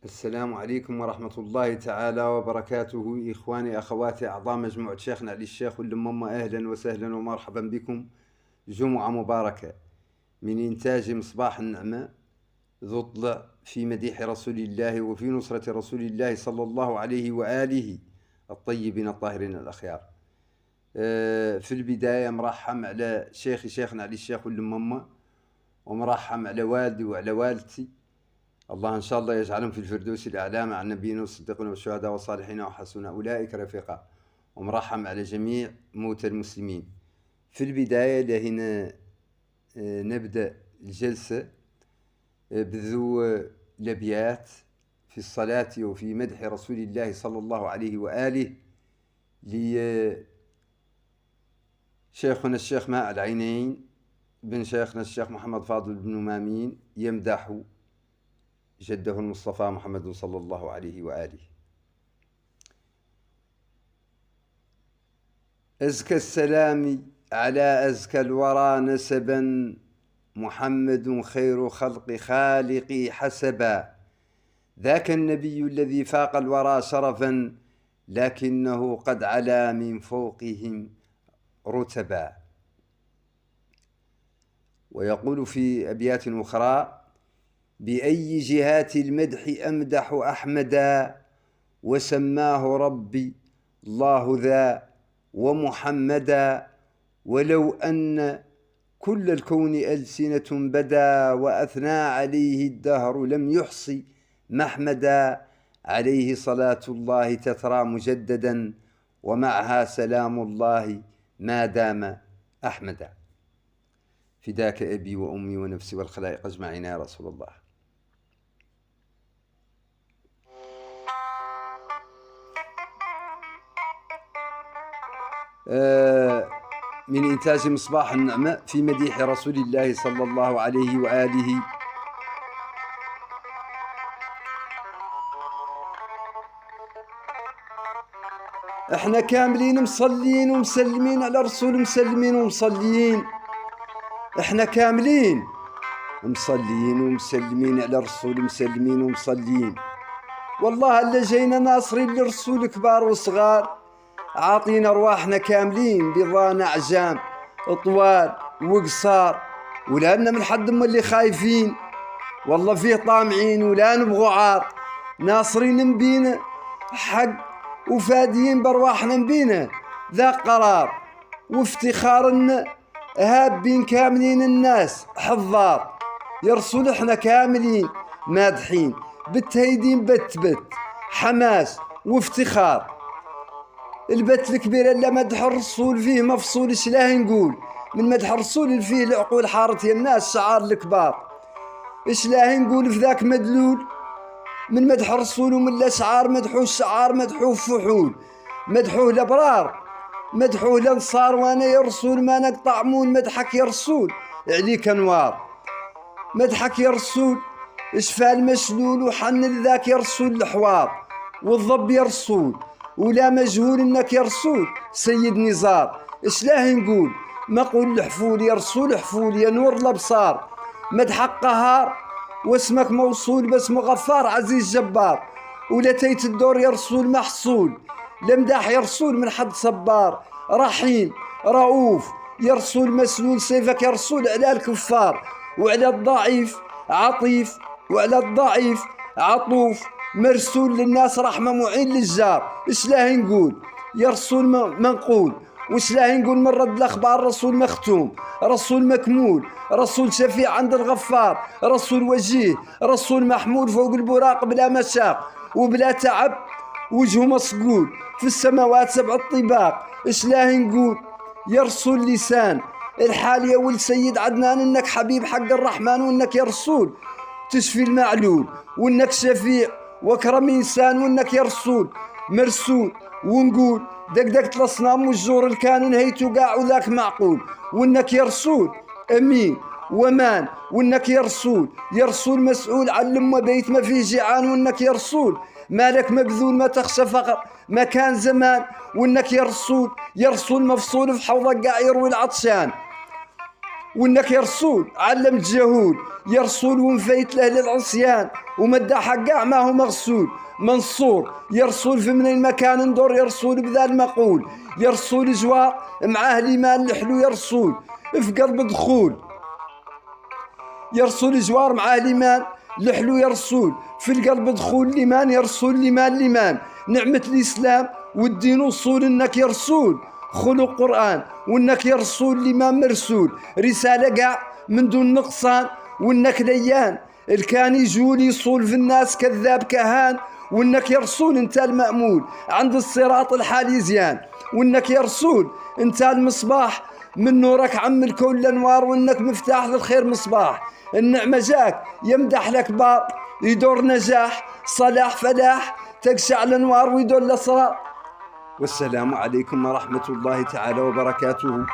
السلام عليكم ورحمة الله تعالى وبركاته. إخواني أخواتي أعضاء مجموعة شيخنا علي الشيخ واللمامة، أهلا وسهلا ومرحبا بكم. جمعة مباركة من إنتاج مصباح النعمة ذو طلع في مديح رسول الله وفي نصرة رسول الله صلى الله عليه وآله الطيبين الطاهرين الأخيار. في البداية مرحم على شيخنا علي الشيخ واللمامة، ومرحم على والدي وعلى والدتي، الله إن شاء الله يجعلهم في الفردوس الأعلى مع النبيين والصديقين والشهداء والصالحين وحسن أولئك رفيقا، ومرحم على جميع موتى المسلمين. في البداية لهنا نبدأ الجلسة بذو الأبيات في الصلاة وفي مدح رسول الله صلى الله عليه وآله لشيخنا الشيخ ماء العينين بن شيخنا الشيخ محمد فاضل بن مامين يمدح جده المصطفى محمد صلى الله عليه وآله. أزكى السلام على أزكى الورى نسبا، محمد خير خلق خالقي حسبا، ذاك النبي الذي فاق الورى شرفا، لكنه قد علا من فوقهم رتبا. ويقول في أبيات أخرى: بأي جهات المدح أمدح أحمدا، وسماه ربي الله ذا ومحمدا، ولو أن كل الكون ألسنة بدا، وأثنى عليه الدهر لم يحصي محمدا، عليه صلاة الله تترى مجددا، ومعها سلام الله ما دام أحمدا. فداك أبي وأمي ونفسي والخلائق أجمعين يا رسول الله. من إنتاج مصباح النعمة في مديح رسول الله صلى الله عليه وآله. احنا كاملين مصلين ومسلمين على رسول، مسلمين ومصلين، احنا كاملين مصلين ومسلمين على رسول، مسلمين ومصلين. والله الا جينا ناصرين للرسول كبار وصغار، عاطينا رواحنا كاملين، بيضان عجام طوال وقصار، ولا لنا من حد من اللي خايفين، والله فيه طامعين ولا نبغوا عار، ناصرين نبينا حق وفاديين برواحنا نبينا، ذا قرار وافتخارنا هابين كاملين الناس حضار، يا رسول احنا كاملين مادحين بالتهيدين بت حماس وافتخار. البت الكبير اللي مدح الرسول فيه مفصول، اش لاه نقول من مدح الرسول اللي فيه العقول حارت يا الناس شعار الكبار، اش لاه نقول في ذاك مدلول من مدح الرسول، ومن الاشعار مدحوه الشعار، مدحوه فحول، مدحوه الابرار، مدحوه الانصار، وانا يا رسول ما نقطع مون، مدحك يا رسول عليك انوار، مدحك يا رسول اشفى المشلول، وحن لذاك يا رسول الحوار، والضب يا رسول ولا مجهول انك يا رسول سيد نزار، اش لاه نقول ما قول الحفول يا رسول حفول يا نور الابصار، مدحك قهار واسمك موصول، باسم غفار عزيز جبار، ولتيت الدور يا رسول محصول، لمداح يا رسول من حد صبار، رحيم رؤوف يا رسول مسلول، سيفك يا رسول على الكفار، وعلى الضعيف عطيف، وعلى الضعيف عطوف، مرسول للناس رحمة معين للجار، اش لاه نقول يا رسول منقول، وش لاه نقول من رد الاخبار، رسول مختوم، رسول مكمول، رسول شفيع عند الغفار، رسول وجيه، رسول محمول فوق البراق بلا مشاق وبلا تعب، وجهه مصقول في السماوات 7 طباق، اش لاه نقول يا رسول لسان الحال يا ولد سيد عدنان، انك حبيب حق الرحمن، وانك يا رسول تشفي المعلول، وانك شفيع واكرم انسان، وانك يا رسول مرسول، ونقول دقدقت الاصنام والجور الكان نهيتو قاع وذاك معقول، وانك يا رسول امين ومان، وانك يا رسول مسؤول عن لما بيت ما فيه جيعان، وانك يا رسول مالك مبذول ما تخشى فقر ما كان زمان، وانك يا رسول مفصول في حوضك قاع يروي العطشان، وانك يا رسول علم الجهول، يا رسول ونفيت له للعصيان ومدح كاع ما هو مغسول. منصور يا رسول في من المكان ندور، يا رسول بذا المقول، يا رسول جوار معاه ليمان الحلو، يا رسول في قلب دخول، يا رسول جوار معاه ليمان الحلو، يا رسول في القلب دخول ليمان، يا رسول ليمان نعمة الإسلام والدين وصول، انك يا رسول خلق قرآن، وانك يا رسول الإمام مرسول، رسالة قاع من دون نقصان، وانك ديان الكان يجول يصول في الناس كذاب كهان، وانك يا رسول انت المأمول عند الصراط الحالي زيان، وانك يا رسول انت المصباح من نورك عم الكون الانوار، وانك مفتاح للخير مصباح. النعمة جاك يمدح لك بار يدور نجاح صلاح فلاح، تقشع الانوار ويدور الاسرار. والسلام عليكم ورحمة الله تعالى وبركاته.